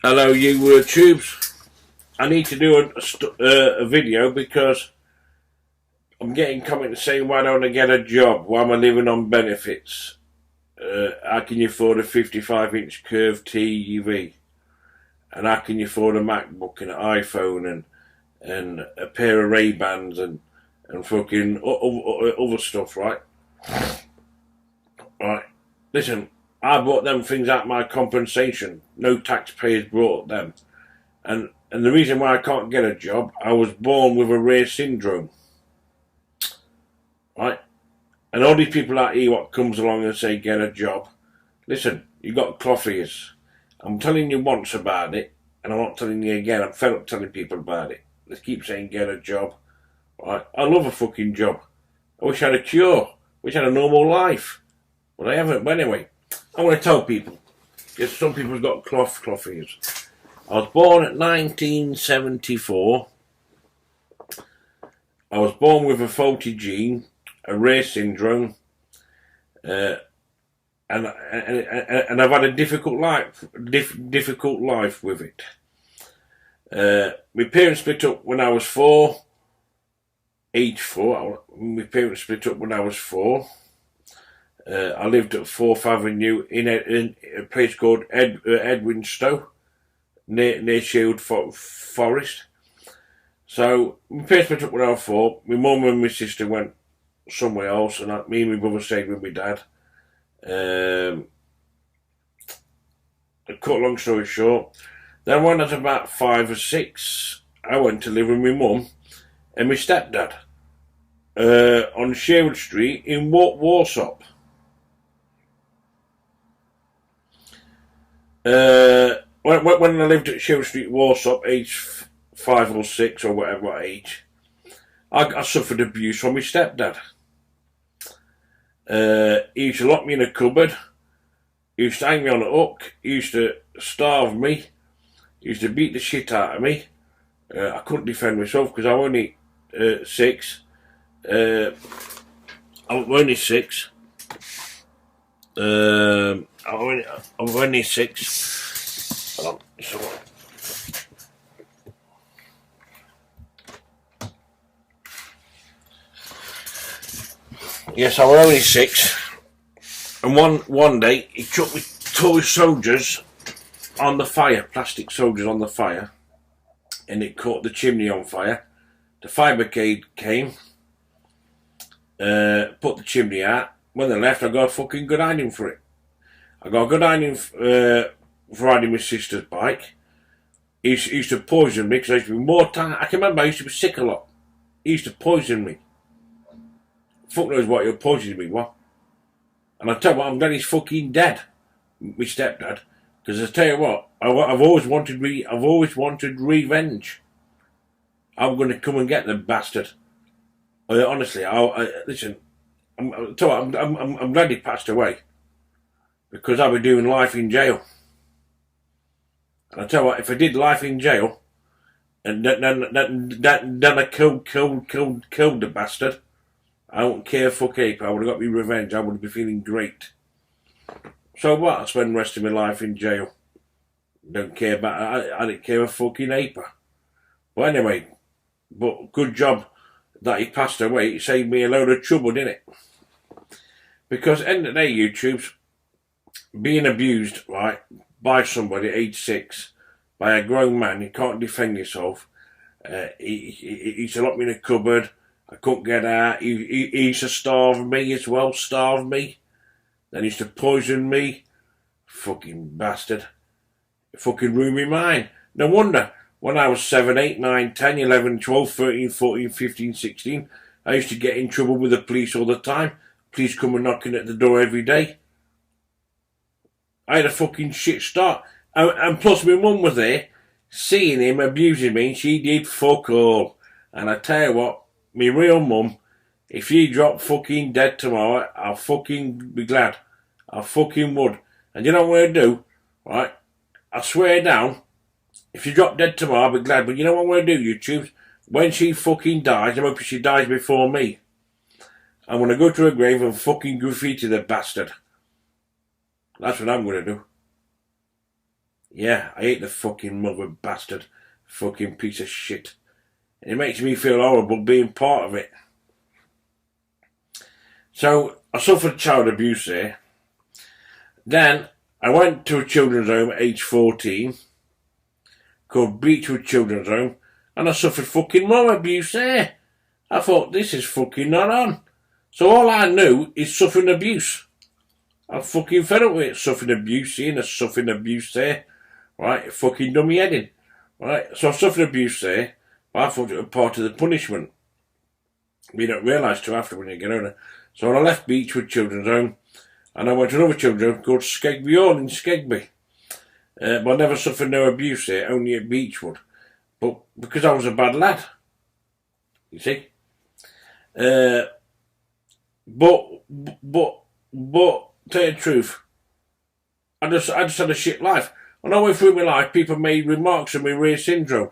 Hello, you tubes. I need to do a video because I'm getting comments saying, why don't I get a job? Why am I living on benefits? How can you afford a 55-inch curved TV? And how can you afford a MacBook and an iPhone and a pair of Ray-Bans and fucking other stuff, right? Right. Listen, I bought them things out of my compensation. No taxpayers brought them. And the reason why I can't get a job, I was born with a rare syndrome. Right? And all these people out here what comes along and say get a job. Listen, you got cloth ears. I'm telling you once about it, and I'm not telling you again. I'm fed up telling people about it. They keep saying get a job. Right? I love a fucking job. I wish I had a cure. I wish I had a normal life. But I haven't. But anyway, I want to tell people. Because some people have got cloth ears. I was born at 1974. I was born with a faulty gene, a rare syndrome, and I've had a difficult life with it. My parents split up when I was 4, age 4. My parents split up when I was 4. I lived at 4th Avenue in a place called Edwinstowe, near Shield Forest. So my parents split up when I was 4. My mum and my sister went somewhere else, and me and my brother stayed with my dad. To cut a long story short, then when I was about 5 or 6, I went to live with my mum and my stepdad on Sherwood Street in Warsop. When I lived at Sherwood Street, Warsop, age 5 or 6 or whatever age, I suffered abuse from my stepdad. He used to lock me in a cupboard. He used to hang me on a hook. He used to starve me. He used to beat the shit out of me. I couldn't defend myself because I was only 6. I was only 6. I was only 6. Hold on. Yes, I was only 6. And one day he took me toy soldiers on the fire, plastic soldiers on the fire, and it caught the chimney on fire. The fire brigade came, put the chimney out. When they left, I got a fucking good hiding for it. I got a good hiding for riding my sister's bike. He used to poison me because I used to be more tired. I can remember I used to be sick a lot. He used to poison me. Fuck knows what he'll poison me, what? And I tell you what, I'm glad he's fucking dead, my stepdad. Because I tell you what, I've always wanted revenge. I'm going to come and get the bastard. Honestly, listen. I'm glad he passed away, because I'll be doing life in jail. And I tell you what, if I did life in jail, and then I killed the bastard, I don't care fuck ape. I would have got me revenge. I would be feeling great. So what? I spend the rest of my life in jail. Don't care about. I didn't care a fucking ape. But anyway, but good job that he passed away. It saved me a load of trouble, didn't it? Because at the end of the day, YouTubes, being abused, right, by somebody at age 6, by a grown man, you can't defend yourself. He used to lock me in a cupboard. I couldn't get out. He used to starve me as well, Then he used to poison me. Fucking bastard. Fucking ruined my mind. No wonder, when I was 7, 8, 9, 10, 11, 12, 13, 14, 15, 16, I used to get in trouble with the police all the time. Police coming knocking at the door every day. I had a fucking shit start. And plus my mum was there, seeing him abusing me, and she did fuck all. And I tell you what, my real mum, if he dropped fucking dead tomorrow, I'll fucking be glad. I fucking would. And you know what I'd do? Right? I swear down, if she dropped dead tomorrow, I'll be glad. But you know what I'm going to do, YouTube? When she fucking dies, I'm hoping she dies before me. I'm going to go to her grave and fucking graffiti the bastard. That's what I'm going to do. Yeah, I hate the fucking mother bastard. Fucking piece of shit. And it makes me feel horrible being part of it. So, I suffered child abuse there. Then, I went to a children's home at age 14, called Beechwood Children's Home, and I suffered fucking more abuse there. I thought, this is fucking not on. So all I knew is suffering abuse. I'm fucking fed up with it. Suffering abuse here and suffering abuse there. Right, it fucking done me head in. Right, so I suffered abuse there, but I thought it was part of the punishment. You don't realise till after when you get older. So when I left Beechwood Children's Home, and I went to another children's home called Skegby Hall in Skegby. But I never suffered no abuse there, only at Beechwood. But because I was a bad lad, you see. But tell you the truth, I just had a shit life. When I went through my life, people made remarks on my rare syndrome,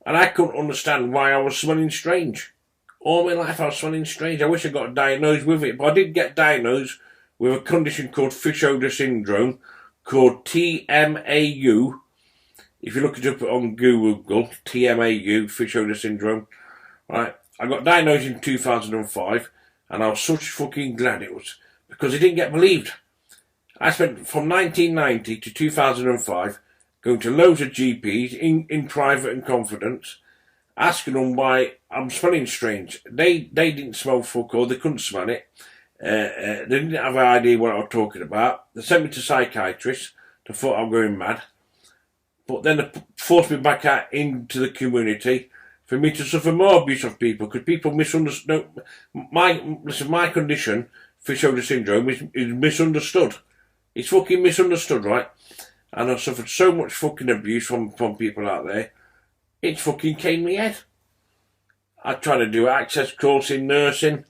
and I couldn't understand why I was smelling strange. All my life I was smelling strange. I wish I got diagnosed with it, but I did get diagnosed with a condition called fish odour syndrome, called TMAU. If you look it up on Google, TMAU, fish odour syndrome, right? I got diagnosed in 2005, and I was such fucking glad it was, because it didn't get believed. I spent from 1990 to 2005 going to loads of GPs in private and confidence, asking them why I'm smelling strange. They didn't smell fuck all, they couldn't smell it. They didn't have an idea what I was talking about. They sent me to psychiatrists. They thought I'm going mad. But then they forced me back out into the community for me to suffer more abuse of people, because people misunderstood. My condition, fish odour syndrome, is misunderstood. It's fucking misunderstood, right? And I've suffered so much fucking abuse from people out there. It's fucking caned me head. I tried to do access course in nursing,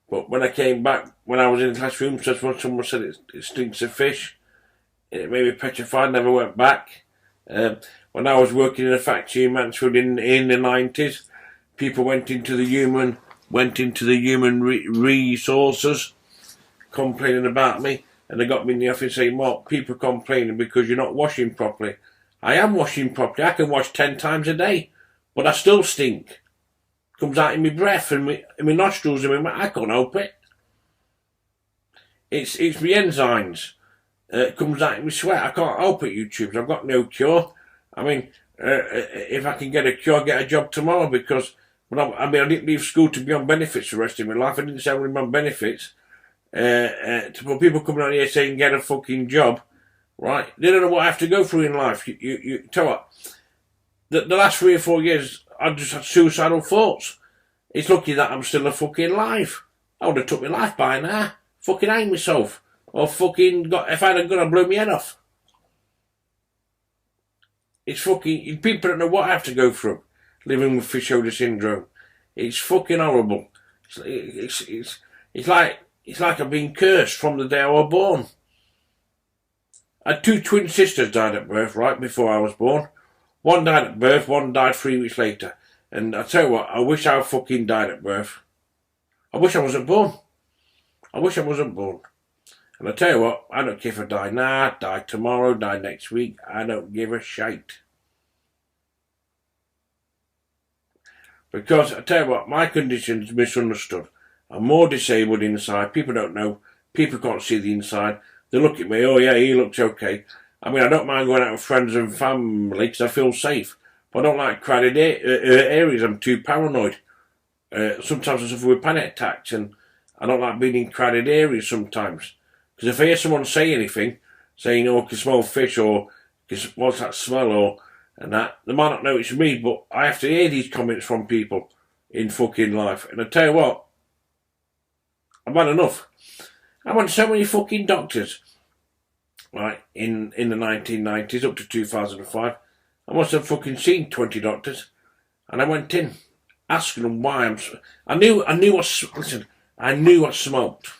but when I came back, when I was in the classroom, someone said it stinks of fish. It made me petrified, never went back. When I was working in a factory in Mansfield in the 90s, people went into the human resources complaining about me, and they got me in the office saying, "Well, people are complaining because you're not washing properly." I am washing properly. I can wash 10 times a day, but I still stink. Comes out in my breath and my nostrils and I can't help it. It's my enzymes. It comes out in my sweat. I can't help it, YouTubers. I've got no cure. I mean, if I can get a cure, I'll get a job tomorrow, because I didn't leave school to be on benefits for the rest of my life. I didn't say I was on benefits. But people coming out here saying get a fucking job, right? They don't know what I have to go through in life. You tell what, the last 3 or 4 years, I just had suicidal thoughts. It's lucky that I'm still fucking alive. I would have took my life by now. Fucking hang myself. Or fucking if I had a gun, I'd blow my head off. It's fucking, people don't know what I have to go through living with fish odour syndrome. It's fucking horrible. It's like I've been cursed from the day I was born. I had 2 twin sisters died at birth, right before I was born. One died at birth, one died 3 weeks later. And I tell you what, I wish I fucking died at birth. I wish I wasn't born. I wish I wasn't born. And I tell you what, I don't care if I die now, die tomorrow, die next week. I don't give a shite. Because I tell you what, my condition's misunderstood. I'm more disabled inside. People don't know. People can't see the inside. They look at me, oh yeah, he looks okay. I mean, I don't mind going out with friends and family because I feel safe. But I don't like crowded areas. I'm too paranoid. Sometimes I suffer with panic attacks, and I don't like being in crowded areas sometimes. Because if I hear someone say anything, saying, oh, I can smell fish, or what's that smell, or and that, they might not know it's me, but I have to hear these comments from people in fucking life. And I tell you what, I've had enough. I went to so many fucking doctors, right, in the 1990s up to 2005. I must have fucking seen 20 doctors. And I went in, asking them why I knew I smoked.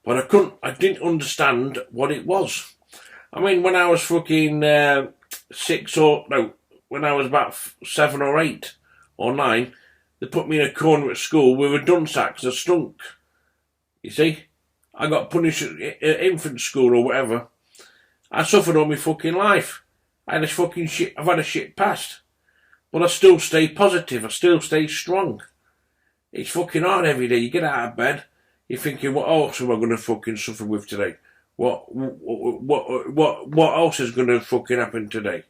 But I didn't understand what it was. I mean, when I was fucking when I was about 7 or 8 or 9, they put me in a corner at school with a dunsack because I stunk. You see? I got punished at infant school or whatever. I suffered all my fucking life. I've had a shit past. But I still stay positive. I still stay strong. It's fucking hard every day. You get out of bed, you're thinking, what else am I going to fucking suffer with today? What else is going to fucking happen today?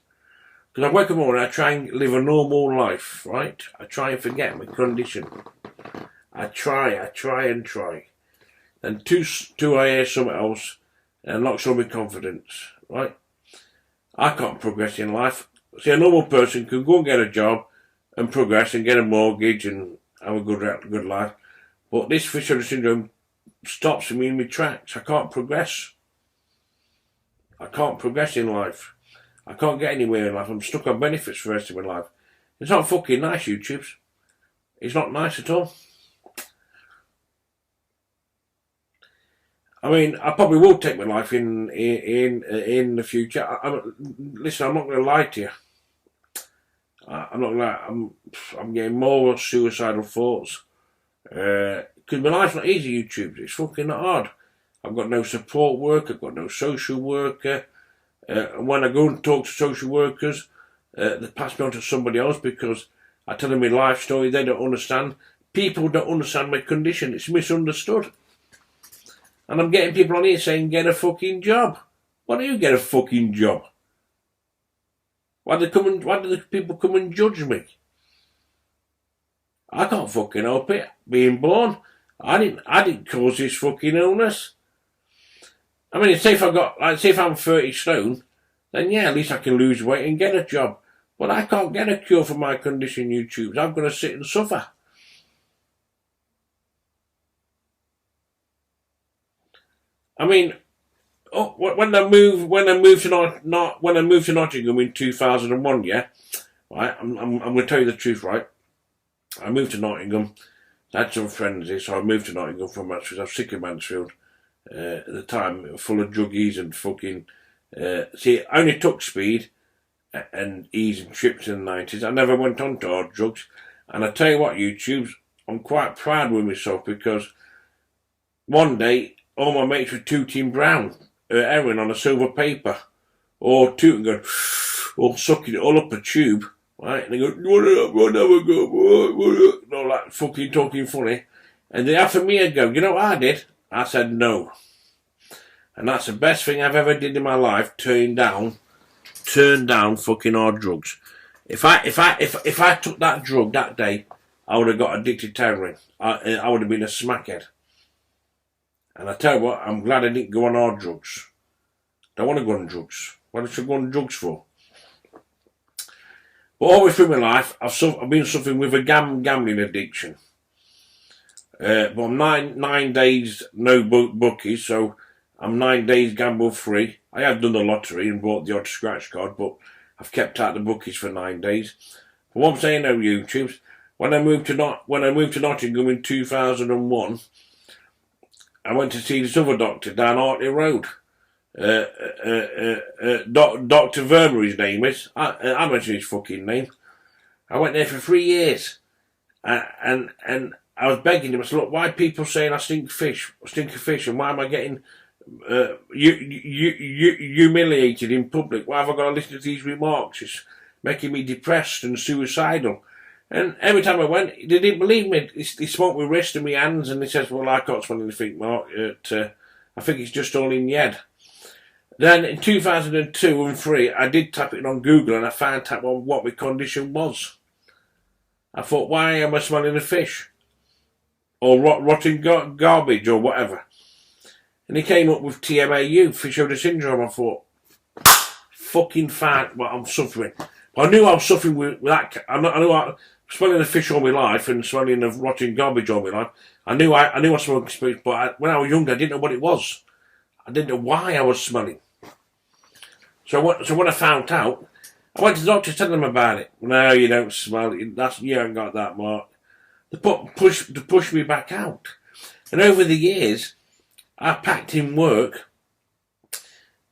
Because I wake up morning, I try and live a normal life, right? I try and forget my condition. I try. And two I hear something else, and it knocks on my confidence, right? I can't progress in life. See, a normal person can go and get a job and progress and get a mortgage and have a good life. But this fish odour syndrome stops me in my tracks. I can't progress. I can't progress in life. I can't get anywhere in life. I'm stuck on benefits for the rest of my life. It's not fucking nice, YouTubes. It's not nice at all. I mean, I probably will take my life in the future. Listen, I'm not going to lie to you. I'm not going to. I'm getting more suicidal thoughts because my life's not easy. YouTube, it's fucking not hard. I've got no support work. I've got no social worker. When I go and talk to social workers, they pass me on to somebody else because I tell them my life story. They don't understand. People don't understand my condition. It's misunderstood. And I'm getting people on here saying, get a fucking job. Why do you get a fucking job? Why do the people come and judge me? I can't fucking help it. Being born, I didn't cause this fucking illness. I mean, say if I'm 30 stone, then yeah, at least I can lose weight and get a job. But I can't get a cure for my condition, YouTubes. I'm going to sit and suffer. I mean, when I moved to Nottingham in 2001, yeah, right. I'm going to tell you the truth, right. I moved to Nottingham. I had some friends here, so I moved to Nottingham from Mansfield. I was sick of Mansfield at the time. It was full of druggies and fucking. See, I only took speed and ease and trips in the 90s. I never went on to hard drugs. And I tell you what, YouTubes, I'm quite proud with myself because one day all my mates were tooting brown heroin on a silver paper, or tooting, going, or sucking it all up a tube, right? And they go, what have a go, and all that fucking talking funny. And they offered me a go. You know what I did? I said no. And that's the best thing I've ever did in my life. Turn down fucking hard drugs. If I took that drug that day, I would have got addicted to heroin. I would have been a smackhead. And I tell you what, I'm glad I didn't go on hard drugs. Don't want to go on drugs. What should I go on drugs for? But all the way through my life, I've been suffering with a gambling addiction. But I'm nine days no bookies, so I'm 9 days gamble free. I have done the lottery and bought the odd scratch card, but I've kept out the bookies for 9 days. But what I'm saying now, YouTubes, when I moved to Nottingham in 2001, I went to see this other doctor down Hartley Road. Dr. Verma, his name is. I mentioned his fucking name. I went there for 3 years. And I was begging him. I said, look, why are people saying I stink of fish, and why am I getting humiliated in public? Why have I got to listen to these remarks? It's making me depressed and suicidal. And every time I went, they didn't believe me. They smoked my wrist and my hands, and they said, well, I can't smell anything, Mark. I think it's just all in your head. Then in 2002 and 3, I did tap it on Google, and I found out what my condition was. I thought, why am I smelling a fish? Or rotting garbage, or whatever. And he came up with TMAU, fish odour syndrome. I thought, fucking fine, what I'm suffering. I knew I was suffering with that. I knew I was smelling a fish all my life and smelling of rotting garbage all my life. I knew I was smoking spirits, but when I was younger, I didn't know what it was. I didn't know why I was smelling. So when I found out, I went to the doctor to tell them about it. No, you don't smell it. You haven't got that, Mark. They push me back out. And over the years, I packed in work,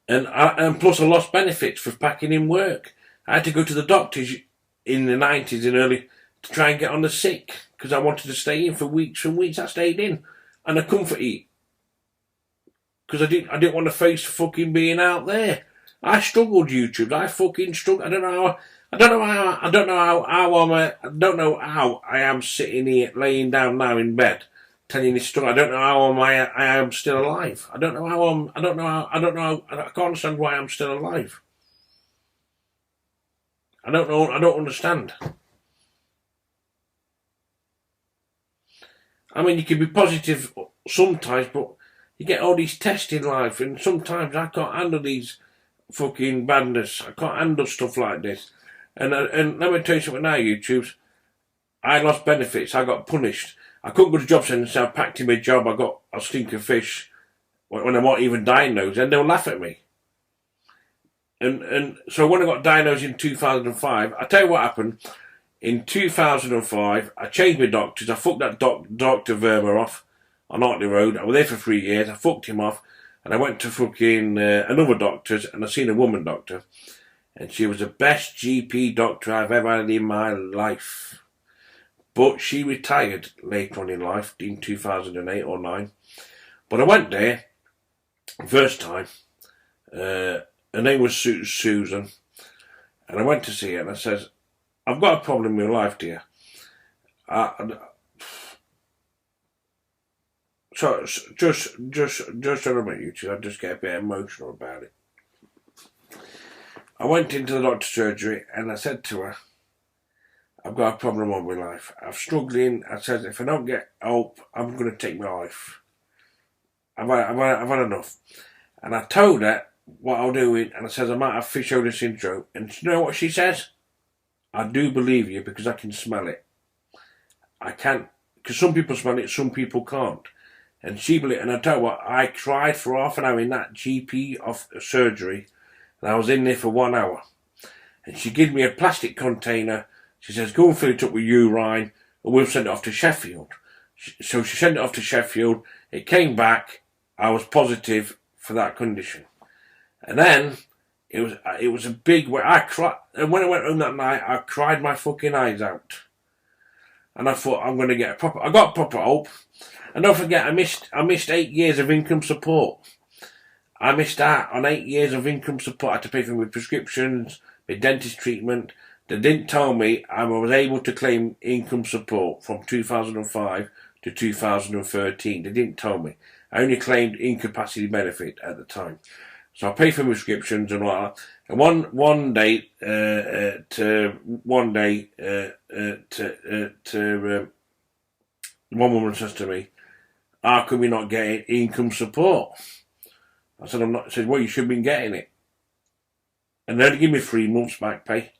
and plus I lost benefits for packing in work. I had to go to the doctors in the 90s and early to try and get on the sick because I wanted to stay in for weeks and weeks. I stayed in, and I couldn't eat because I didn't want to face fucking being out there. I struggled, YouTube. I fucking struggled. I don't know how I am sitting here, laying down now in bed, telling this story. I don't know how I am still alive. I don't know how I can't understand why I'm still alive. I don't understand. I mean, you can be positive sometimes, but you get all these tests in life, and sometimes I can't handle these fucking badness. I can't handle stuff like this. And let me tell you something now, YouTubes. I lost benefits. I got punished. I couldn't go to job centre, so I packed in my job. I got a stinker fish when I wasn't even diagnosed, and they'll laugh at me. And so when I got diagnosed in 2005, I tell you what happened. In 2005, I changed my doctors. I fucked that Dr. Verma off on Hartley Road. I was there for 3 years. I fucked him off. And I went to fucking another doctor's, and I seen a woman doctor. And she was the best GP doctor I've ever had in my life. But she retired later on in life, in 2008 or 9. But I went there, first time. Her name was Susan. And I went to see her, and I says, I've got a problem with life, dear. So just a minute, you two. I just get a bit emotional about it. I went into the doctor's surgery and I said to her, I've got a problem with my life. I'm struggling. I said, if I don't get help, I'm going to take my life. I've had enough. And I told her what I'll do, and I said I might have fish odour syndrome. And you know what she says? I do believe you because I can smell it. I can't, because some people smell it, some people can't. And she believed, and I tell you what, I cried for half an hour in that GP of surgery, and I was in there for 1 hour. And she gave me a plastic container. She says, go and fill it up with urine, and we'll send it off to Sheffield. So she sent it off to Sheffield. It came back. I was positive for that condition. And then it was a big way. I cried, and when I went home that night, I cried my fucking eyes out. And I thought, I'm going to get I got proper hope. And don't forget, I missed 8 years of income support. I missed out on 8 years of income support. I had to pay for my prescriptions, my dentist treatment. They didn't tell me I was able to claim income support from 2005 to 2013. They didn't tell me. I only claimed incapacity benefit at the time. So I paid for prescriptions and all that. And one day, one woman says to me, how come you're not getting income support? I said, I'm not. She said, well, you should have been getting it. And they only give me 3 months back pay.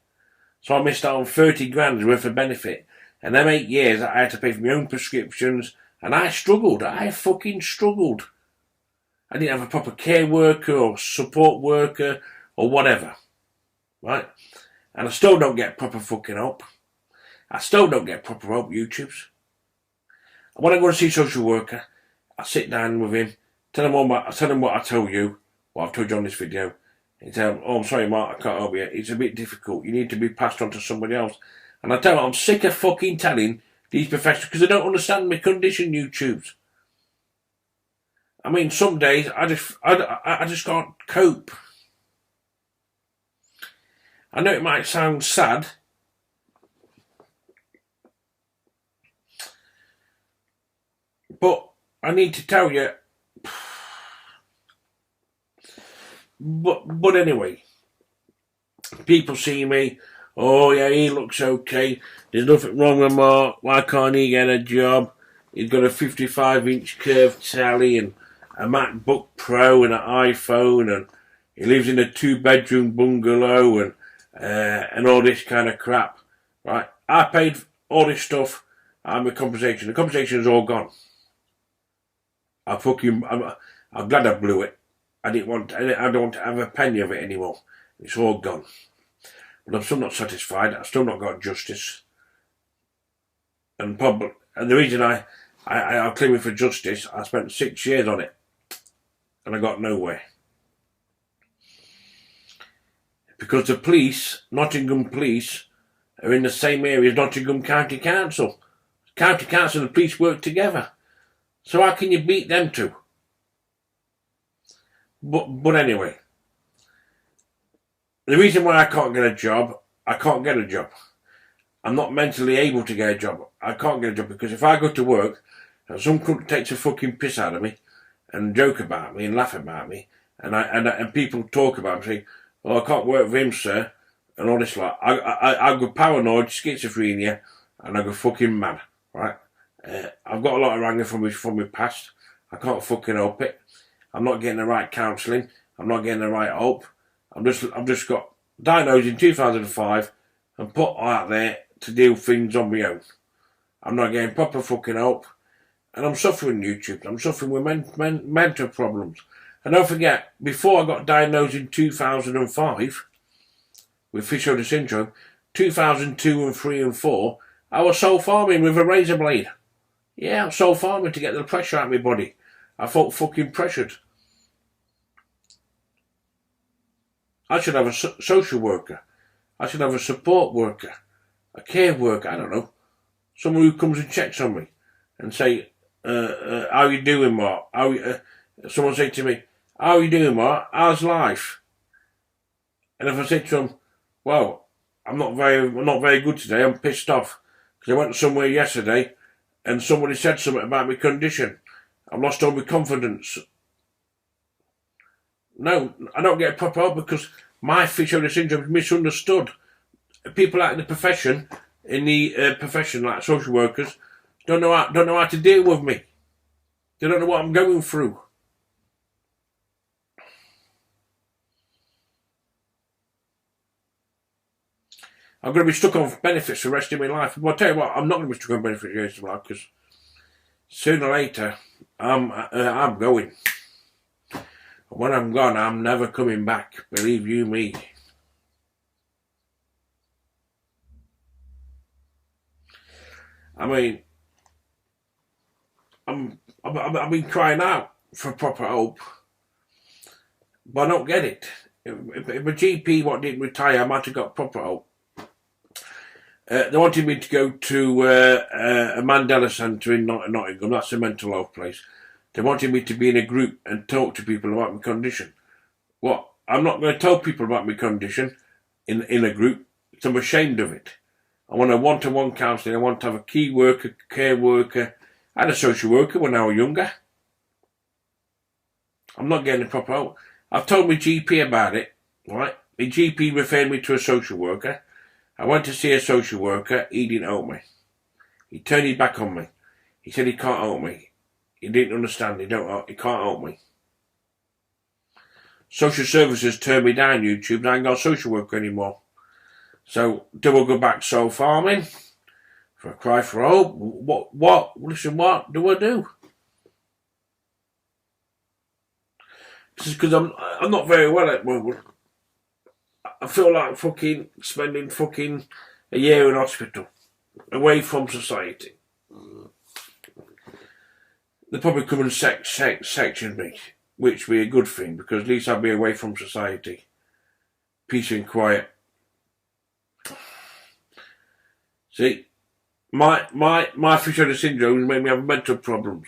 So I missed out on 30 grand worth of benefit. And them 8 years, I had to pay for my own prescriptions. And I struggled. I fucking struggled. I didn't have a proper care worker or support worker or whatever. Right? And I still don't get proper fucking help. I still don't get proper help, YouTubes. When I go to see a social worker, I sit down with him, tell him what I tell you, what I've told you on this video. He tell him, oh, I'm sorry, Mark, I can't help you. It's a bit difficult. You need to be passed on to somebody else. And I tell him, I'm sick of fucking telling these professionals because they don't understand my condition, YouTubes. I mean, some days I just can't cope. I know it might sound sad, but I need to tell you. But anyway, people see me. Oh yeah, he looks okay. There's nothing wrong with Mark. Why can't he get a job? He's got a 55-inch curved telly and a MacBook Pro and an iPhone, and he lives in a 2-bedroom bungalow and all this kind of crap. Right? I paid all this stuff. I'm a compensation. The compensation is all gone. I'm glad I blew it. I don't want to have a penny of it anymore. It's all gone. But I'm still not satisfied. I've still not got justice. And the reason I'm claiming for justice, I spent 6 years on it. And I got nowhere. Because the police, Nottingham Police, are in the same area as Nottingham County Council. County Council and the police work together. So how can you beat them two? But anyway, the reason why I can't get a job, I can't get a job. I'm not mentally able to get a job. I can't get a job because if I go to work and some cunt takes a fucking piss out of me and joke about me and laugh about me and people talk about me saying, "Oh, I can't work for him, sir," and all this like, I go paranoid, schizophrenia, and I go fucking mad, right? I've got a lot of anger from my past. I can't fucking help it. I'm not getting the right counselling. I'm not getting the right help. I've just got diagnosed in 2005 and put out there to deal with things on my own. I'm not getting proper fucking help, and I'm suffering YouTube. I'm suffering with mental problems. And don't forget, before I got diagnosed in 2005 with fish odour syndrome, 2002 and 3 and 4, I was soul farming with a razor blade. Yeah, I was soul farming to get the pressure out of my body. I felt fucking pressured. I should have a social worker. I should have a support worker, a care worker, I don't know. Someone who comes and checks on me and say, how you doing, Mark? Someone say to me, how are you doing, Mark? How's life? And if I say to them, well, I'm not very good today, I'm pissed off. Because I went somewhere yesterday and somebody said something about my condition. I've lost all my confidence. No, I don't get proper help because my fish odour syndrome is misunderstood. People out in the profession, like social workers, don't know how to deal with me. They don't know what I'm going through. I'm going to be stuck on benefits for the rest of my life. But I'll tell you what, I'm not going to be stuck on benefits for the rest of my life because sooner or later, I'm going. When I'm gone, I'm never coming back. Believe you me. I mean, I've been crying out for proper help, but I don't get it. If a GP didn't retire, I might have got proper help. They wanted me to go to a Mandela Centre in Nottingham. That's a mental health place. They wanted me to be in a group and talk to people about my condition. What? I'm not going to tell people about my condition in a group because I'm ashamed of it. I want a one-to-one counselling. I want to have a key worker, care worker. I had a social worker when I was younger. I'm not getting the proper help. I've told my GP about it, right? My GP referred me to a social worker. I went to see a social worker. He didn't help me. He turned his back on me. He said he can't help me. He didn't understand. He can't help me. Social services turned me down YouTube and I ain't got a social worker anymore. So, do I go back soul farming? For a cry for help? Listen, what do I do? This is because I'm not very well at the moment. I feel like spending a year in hospital, away from society. They'll probably come and section me, which would be a good thing, because at least I'll be away from society. Peace and quiet. See, my fish odour syndrome made me have mental problems.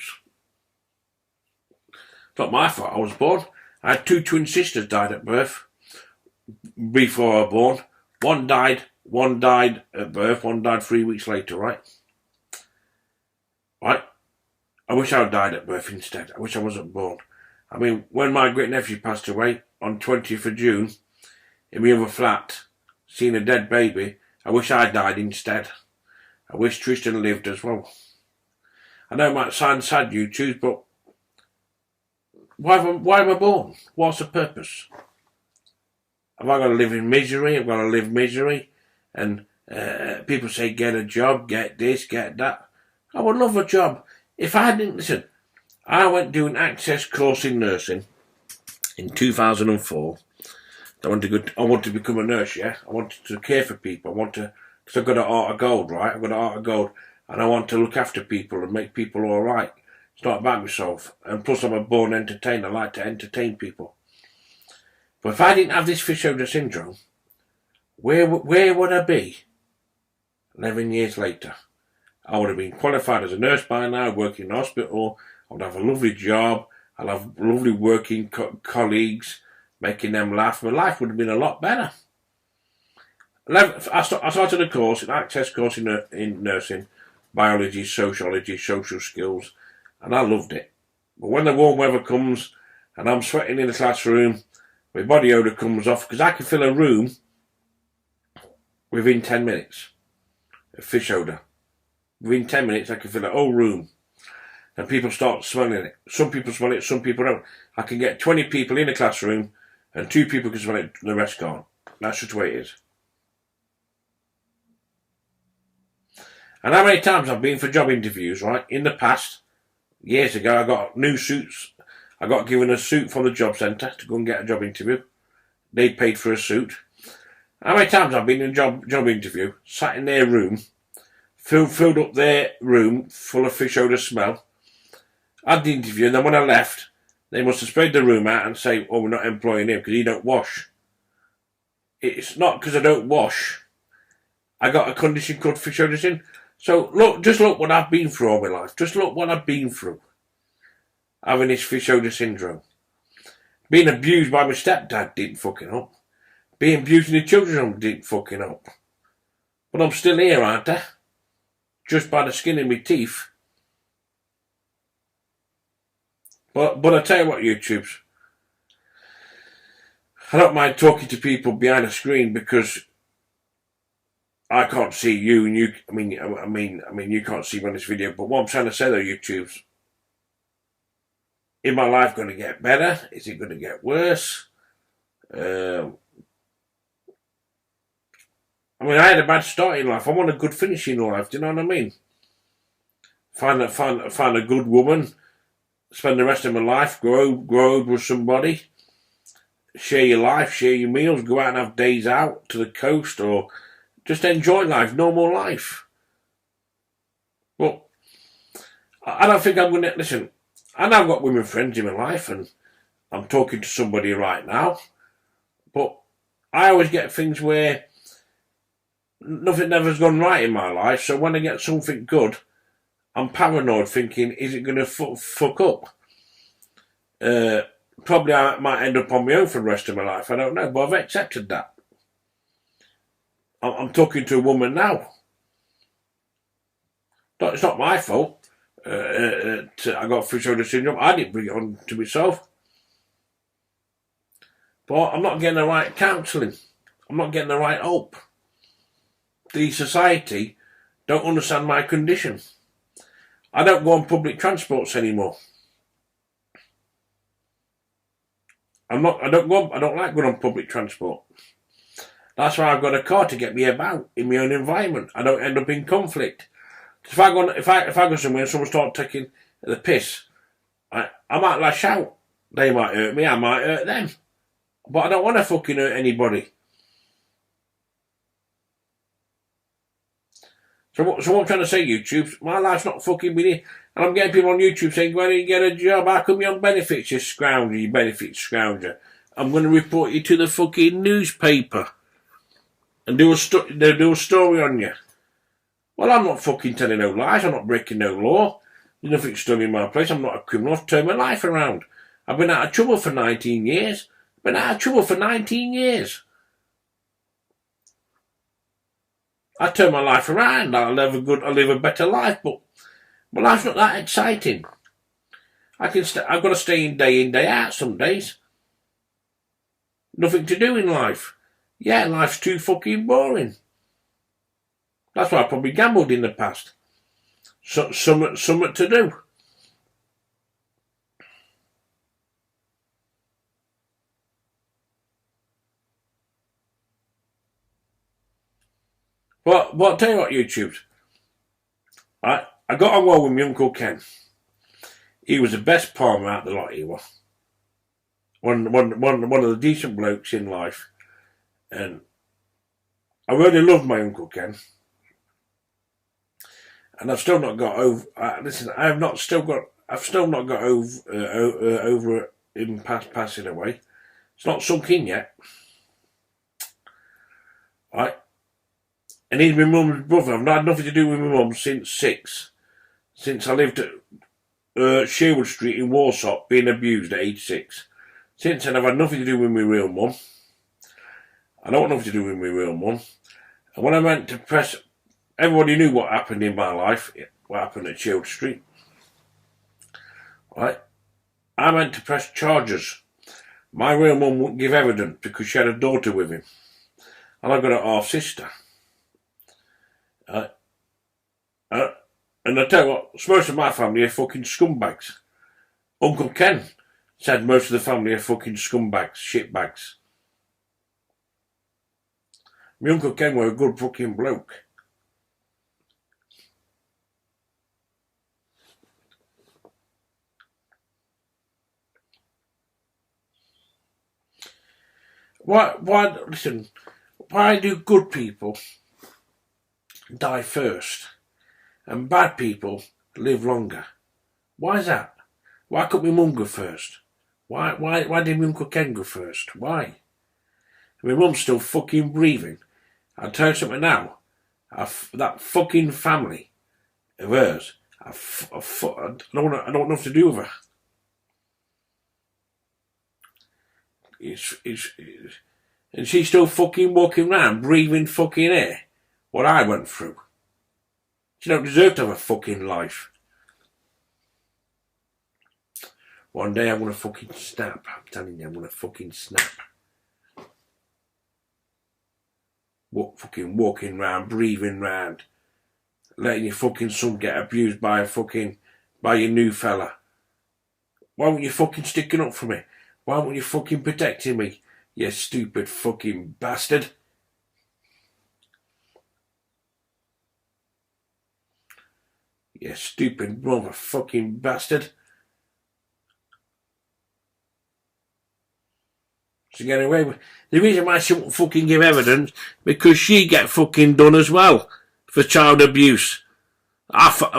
It's not my fault I was born. I had 2 twin sisters died at birth. Before I was born. One died at birth, one died 3 weeks later, right? Right? I wish I had died at birth instead. I wish I wasn't born. I mean, when my great nephew passed away on 20th of June, in my other flat, seeing a dead baby, I wish I died instead. I wish Tristan lived as well. I know it might sound sad, you choose, but why am I born? What's the purpose? Have I got to live in misery? I've got to live misery? And people say, get a job, get this, get that. I would love a job. If I didn't, listen, I went doing access course in nursing in 2004. I wanted to become a nurse, yeah? I wanted to care for people. Because I've got an heart of gold, right? I've got an heart of gold. And I want to look after people and make people all right. It's not about myself. And plus I'm a born entertainer. I like to entertain people. But if I didn't have this fish odour syndrome, where would I be 11 years later? I would have been qualified as a nurse by now, working in a hospital. I would have a lovely job. I'd have lovely working colleagues, making them laugh. My life would have been a lot better. I started a course, an access course in nursing, biology, sociology, social skills, and I loved it. But when the warm weather comes and I'm sweating in the classroom, my body odour comes off, because I can fill a room within 10 minutes. A fish odour. Within 10 minutes I can fill a whole room. And people start smelling it. Some people smell it, some people don't. I can get 20 people in a classroom and 2 people can smell it, the rest can't. That's just the way it is. And how many times I've been for job interviews, right? In the past, years ago, I got new suits. I got given a suit from the job centre to go and get a job interview. They paid for a suit. How many times I've been in a job interview, sat in their room, filled up their room full of fish odour smell, had the interview, and then when I left, they must have sprayed the room out and say, oh, we're not employing him because he don't wash. It's not because I don't wash. I got a condition called fish odour sin. So look, just look what I've been through all my life. Just look what I've been through. Having this fish odour syndrome. Being abused by my stepdad didn't fucking help. Being abused in the children's home didn't fucking help. But I'm still here, aren't I? Just by the skin of my teeth. But I tell you what, YouTubes, I don't mind talking to people behind a screen because I can't see you, and you. I mean, you can't see me on this video. But what I'm trying to say, though, YouTubes, is my life going to get better? Is it going to get worse? I mean, I had a bad start in life. I want a good finish in life. Do you know what I mean? Find a good woman. Spend the rest of my life, grow old with somebody, share your life, share your meals, go out and have days out to the coast, or just enjoy life, normal life. But I don't think I'm going to, listen, I know I've got women friends in my life and I'm talking to somebody right now, but I always get things where nothing ever's gone right in my life, so when I get something good, I'm paranoid, thinking, is it going to fuck up? Probably I might end up on my own for the rest of my life. I don't know, but I've accepted that. I'm talking to a woman now. It's not my fault. I got fish odour syndrome. I didn't bring it on to myself. But I'm not getting the right counselling. I'm not getting the right help. The society don't understand my condition. I don't go on public transports anymore. I don't like going on public transport. That's why I've got a car to get me about in my own environment. I don't end up in conflict. If I go somewhere and someone starts taking the piss, I might lash out. They might hurt me, I might hurt them. But I don't want to fucking hurt anybody. So what I'm trying to say, YouTube, my life's not fucking with it. And I'm getting people on YouTube saying, why don't you get a job? How come you're on benefits, you scrounger, you benefits scrounger? I'm going to report you to the fucking newspaper. And do a story on you. Well, I'm not fucking telling no lies. I'm not breaking no law. There's nothing stolen in my place. I'm not a criminal. I've turned my life around. I've been out of trouble for 19 years. Been out of trouble for 19 years. I turn my life around. I'll live a better life, but my life's not that exciting. I've got to stay in, day out some days. Nothing to do in life. Yeah, life's too fucking boring. That's why I probably gambled in the past. Something to do. But I'll tell you what, YouTube. I got on well with my Uncle Ken. He was the best palmer out the lot, he was. One of the decent blokes in life. And I really loved my Uncle Ken. And I've still not got over. I've still not got over him passing away. It's not sunk in yet. Right? And he's my mum's brother. I've not had nothing to do with my mum since 6. Since I lived at Sherwood Street in Warsaw, being abused at age 6. Since then, I've had nothing to do with my real mum. I don't want nothing to do with my real mum. And when I went to press, everybody knew what happened in my life, what happened at Shield Street. Right? I went to press charges. My real mum wouldn't give evidence because she had a daughter with him. And I got a half sister. And I tell you what, most of my family are fucking scumbags. Uncle Ken said most of the family are fucking scumbags, shitbags. My Uncle Ken was a good fucking bloke. Listen, why do good people die first and bad people live longer? Why is that? Why couldn't my mum go first? Why did my Uncle Ken go first? Why? My mum's still fucking breathing. I'll tell you something now. That fucking family of hers, I don't want enough to do with her. And she's still fucking walking around, breathing fucking air. What I went through. She don't deserve to have a fucking life. One day I'm gonna fucking snap. I'm telling you, I'm gonna fucking snap. Fucking walking around, breathing around, letting your fucking son get abused by your new fella. Why weren't you fucking sticking up for me? Why weren't you fucking protecting me? You stupid fucking bastard. You stupid motherfucking bastard. To get away with. The reason why she won't fucking give evidence, because she get fucking done as well for child abuse.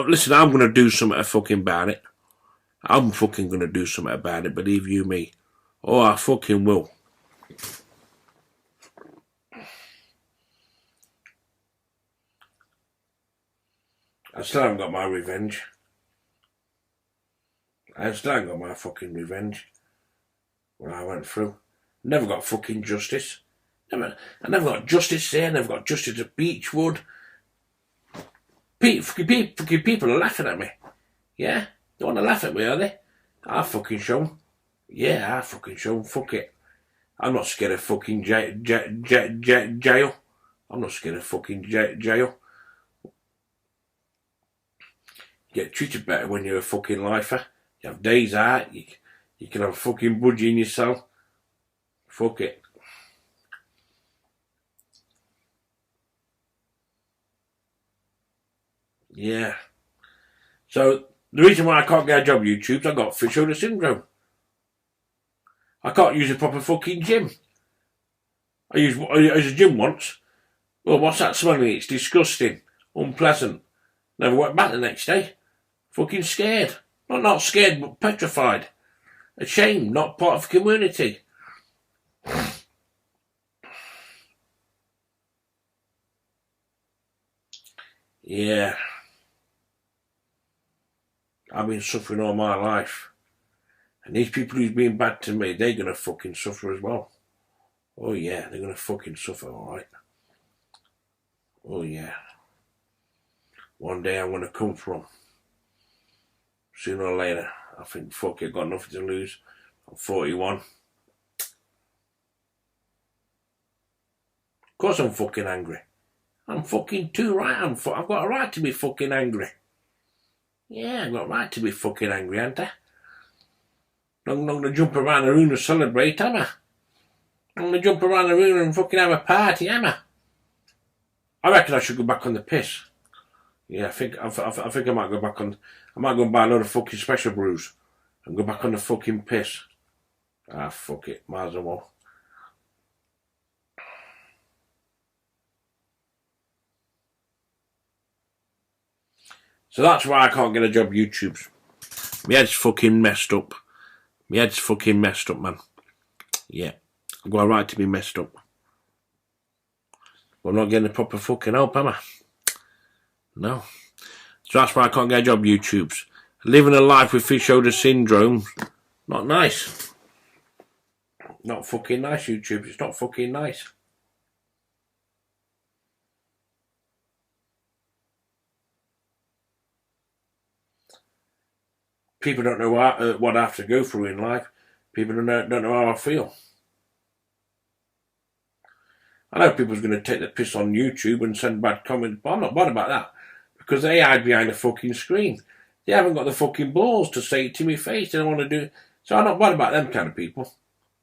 Listen, I'm gonna do something fucking about it. I'm fucking gonna do something about it, believe you me. Oh, I fucking will. I still haven't got my revenge. I still haven't got my fucking revenge. What I went through. Never got fucking justice. I never got justice there, never got justice at Beechwood. Fucking people are laughing at me. Yeah? They want to laugh at me, are they? I'll fucking show them. Yeah, I'll fucking show them. Fuck it. I'm not scared of fucking jail. I'm not scared of fucking jail. You get treated better when you're a fucking lifer. You have days out. You can have a fucking budgie in your cell. Fuck it. Yeah. So, the reason why I can't get a job YouTube is I've got fish shoulder syndrome. I can't use a proper fucking gym. I used a gym once. Well, what's that smelling? It's disgusting. Unpleasant. Never went back the next day. Fucking scared. Not scared, but petrified. Ashamed, not part of the community. Yeah. I've been suffering all my life. And these people who's been bad to me, they're gonna fucking suffer as well. Oh yeah, they're gonna fucking suffer, alright? Oh yeah. One day I'm gonna come from. Sooner or later. I think, fuck it, got nothing to lose. I'm 41. Of course I'm fucking angry. I'm fucking too right. I've got a right to be fucking angry. Yeah, I've got a right to be fucking angry, haven't I? I'm not gonna jump around the room and celebrate, am I? I'm gonna jump around the room and fucking have a party, am I? I reckon I should go back on the piss. Yeah, I think I might go back on. I might go and buy a load of fucking special brews and go back on the fucking piss. Ah, fuck it, might as well. So that's why I can't get a job YouTube. My head's fucking messed up. My head's fucking messed up, man. Yeah, I've got a right to be messed up. I'm not getting the proper fucking help, am I? No. So that's why I can't get a job YouTubes. Living a life with fish shoulder syndrome, not nice. Not fucking nice, YouTube. It's not fucking nice. people don't know what I have to go through in life. People don't know how I feel. I know people's going to take the piss on YouTube and send bad comments, but I'm not bothered about that. Because they hide behind a fucking screen. They haven't got the fucking balls to say it to me face. They don't want to do it. So I'm not bothered about them kind of people.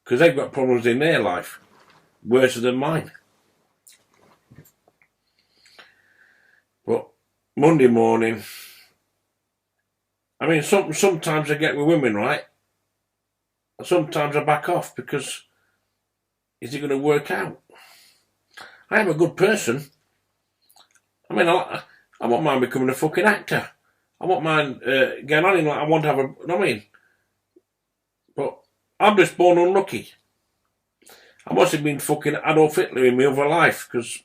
Because they've got problems in their life. Worse than mine. But Monday morning, I mean, sometimes I get with women, right? Sometimes I back off because is it going to work out? I am a good person. I mean, I won't mind becoming a fucking actor. I won't mind getting on in like I want to have a... You know what I mean? But I'm just born unlucky. I must have been fucking Adolf Hitler in my other life because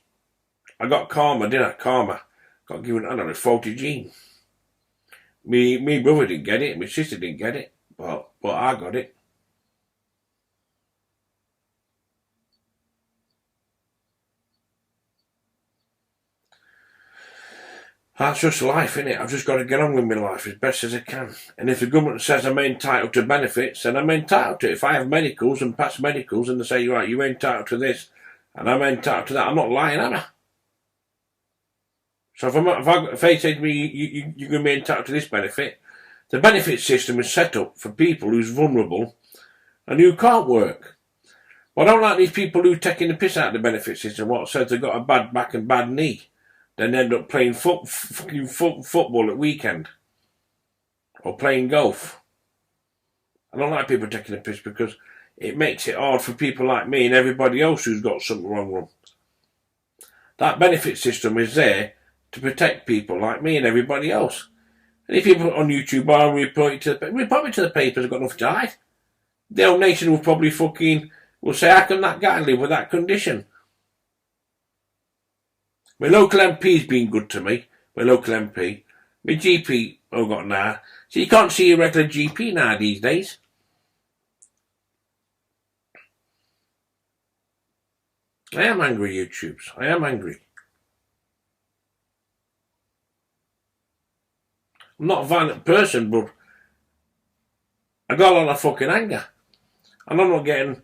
I got karma, didn't I? Karma. Got given, I don't know, faulty gene. Me brother didn't get it, my sister didn't get it, but I got it. That's just life, innit? I've just got to get on with my life as best as I can. And if the government says I'm entitled to benefits, then I'm entitled to it. If I have medicals and pass medicals and they say, right, you're entitled to this, and I'm entitled to that, I'm not lying, am I? So if they say to me, you're going to be entitled to this benefit, the benefit system is set up for people who's vulnerable and who can't work. Well, I don't like these people who are taking the piss out of the benefit system, what says they've got a bad back and bad knee. Then end up playing football at weekend. Or playing golf. I don't like people taking the piss because it makes it hard for people like me and everybody else who's got something wrong with them. That benefit system is there to protect people like me and everybody else. And if people on YouTube are report me to the papers, I've got nothing to hide. The whole nation will probably will say, how can that guy live with that condition? My local MP's been good to me, my local MP. My GP, I've got now. So you can't see a regular GP now these days. I am angry, YouTubes. I am angry. I'm not a violent person, but I got a lot of fucking anger. And I'm not getting...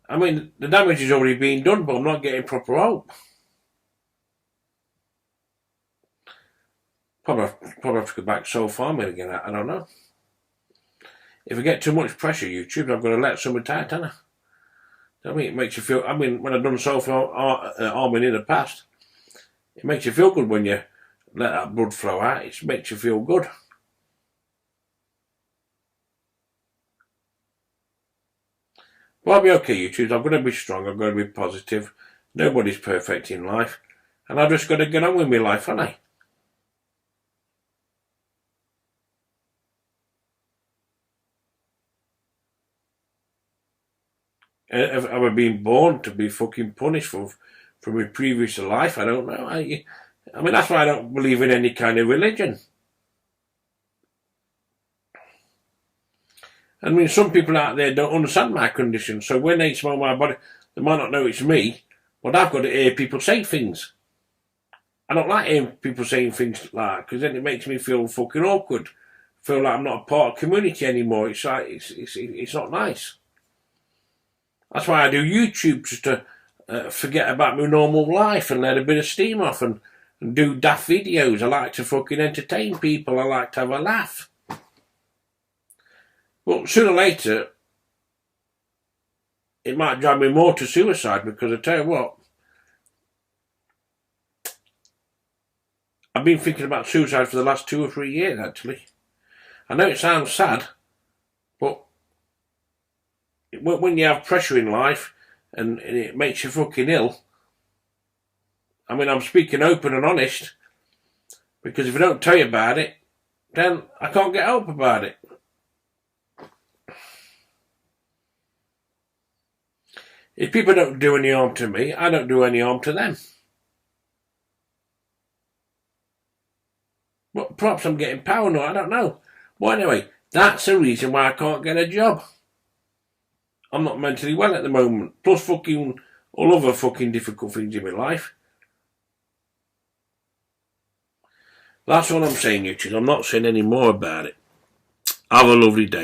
I mean, the damage has already been done, but I'm not getting proper help. Probably have to go back so far, maybe again, I don't know. If I get too much pressure, YouTube, I've got to let someone out, haven't I? I mean, it makes you feel... I mean, when I've done self-harming in the past, it makes you feel good when you let that blood flow out. It makes you feel good. Well, I'll be okay, YouTube. I'm going to be strong. I'm going to be positive. Nobody's perfect in life. And I've just got to get on with my life, haven't I? Have I been born to be fucking punished for my previous life? I don't know. I mean, that's why I don't believe in any kind of religion. I mean, some people out there don't understand my condition, so when they smell my body, they might not know it's me, but I've got to hear people say things. I don't like hearing people saying things like that, because then it makes me feel fucking awkward. Feel like I'm not a part of the community anymore. It's like, it's not nice. That's why I do YouTube, just to forget about my normal life and let a bit of steam off and do daft videos. I like to fucking entertain people. I like to have a laugh. But sooner or later, it might drive me more to suicide, because I tell you what, I've been thinking about suicide for the last 2 or 3 years, actually. I know it sounds sad, but when you have pressure in life and it makes you fucking ill, I mean, I'm speaking open and honest, because if I don't tell you about it, then I can't get help about it. If people don't do any harm to me, I don't do any harm to them. But perhaps I'm getting paranoid, I don't know. Well, anyway, that's the reason why I can't get a job. I'm not mentally well at the moment. Plus fucking all other fucking difficult things in my life. That's all I'm saying, YouTube. I'm not saying any more about it. Have a lovely day.